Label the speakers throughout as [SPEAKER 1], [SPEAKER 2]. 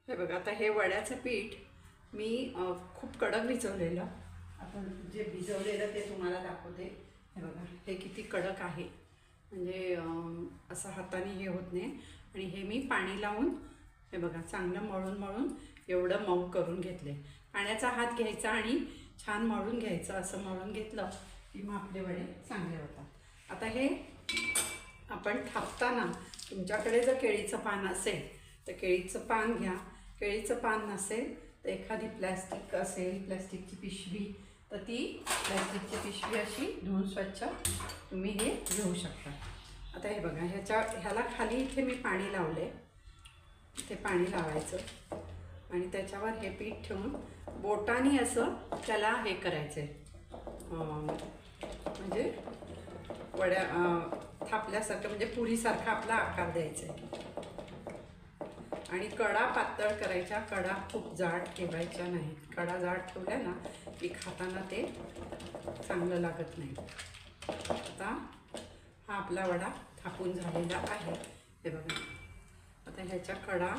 [SPEAKER 1] हे बघा, आता हे वड्याचं पीठ मी खूप कडक भिजवलेलं. आपण जे भिजवलेलं ते तुम्हाला दाखवते. हे बघा, हे किती कडक आहे, म्हणजे असं हाताने हे होत नाही. आणि हे मी पाणी लावून हे बघा चांगलं मळून मळून एवढं मऊ करून घेतले. पाण्याचा हात घ्यायचा आणि छान मळून घ्यायचं. असं मळून घेतलं की मग आपले वडे चांगले होतात. आता हे आपण थापताना तुमच्याकडे जर केळीचं पान असेल तर केळीचं पान घ्या. केळीचं पान नसेल तर एखादी प्लॅस्टिक असेल, प्लॅस्टिकची पिशवी, तर ती प्लॅस्टिकची पिशवी अशी धुवून स्वच्छ तुम्ही हे घेऊ शकता. आता हे बघा, ह्याला खाली इथे मी पाणी लावले. इथे पाणी लावायचं आणि त्याच्यावर हे पीठ ठेवून बोटाने असं त्याला हे करायचं आहे, म्हणजे वड्या थापल्यासारखं, म्हणजे पुरीसारखा आपला आकार द्यायचा आहे. आणि कडा पातळ करायच्या, कडा खूप जाड ठेवायच्या नाहीत. कडा जाड ठेवल्या ना की खाताना ते चांगलं लागत नाही. आता हा आपला वडा थापून झालेला आहे. हे बघा, आता ह्याच्या कडा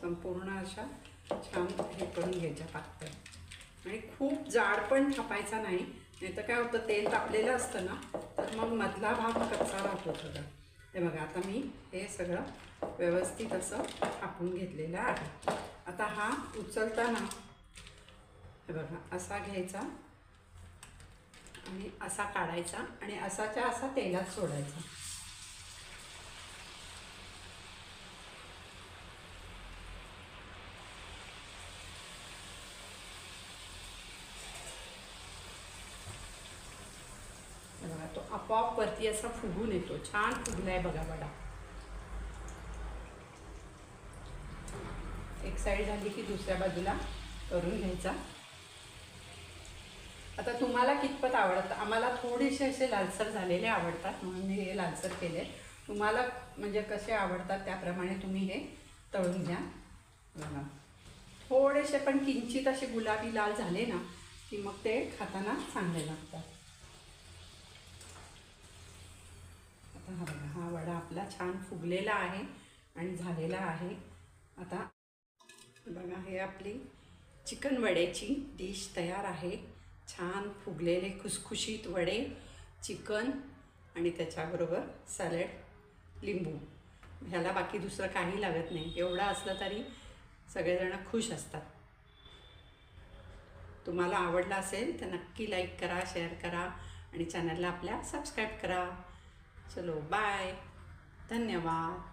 [SPEAKER 1] संपूर्ण अशा छान हे करून घ्यायच्या पातळ. आणि खूप जाड पण थापायचा नाही, नाही तर काय होतं, तेल तापलेलं असतं ना तर मग मधला भाग कच्चा राहतो थोडा. हे बघा, आता मी हे सगळं व्यवस्थित असं थापून घेतलेलं आहे. आता हा उचलताना हे बघा असा घ्यायचा आणि असा काढायचा आणि असाच्या असा तेलात सोडायचा. बघा, तो आपोआप वरती असा फुगून येतो. छान फुगलाय बघा वडा. एक साईड झाली की दुसऱ्या बाजूला करून घ्यायचा. आता तुम्हाला कितपत आवडतं? आम्हाला थोडेसे असे लालसर झालेले आवडतात म्हणून मी हे लालसर केले. तुम्हाला म्हणजे कसे आवडतात त्याप्रमाणे तुम्ही हे तळून घ्या. बघा, थोडेसे पण किंचित असे गुलाबी लाल झाले ना की मग ते खाताना चांगले लागतात. आता हा बघा, हा वडा आपला छान फुगलेला आहे आणि झालेला आहे. आता बघा, हे आपली चिकन वड्याची डिश तयार आहे. छान फुगलेले खुसखुशीत वडे, चिकन आणि त्याच्याबरोबर सॅलड, लिंबू. ह्याला बाकी दुसरं काही लागत नाही. एवढं असलं तरी सगळेजण खुश असतात. तुम्हाला आवडला असेल तर नक्की लाईक करा, शेअर करा आणि चॅनलला आपल्या सबस्क्राईब करा. चलो बाय, धन्यवाद.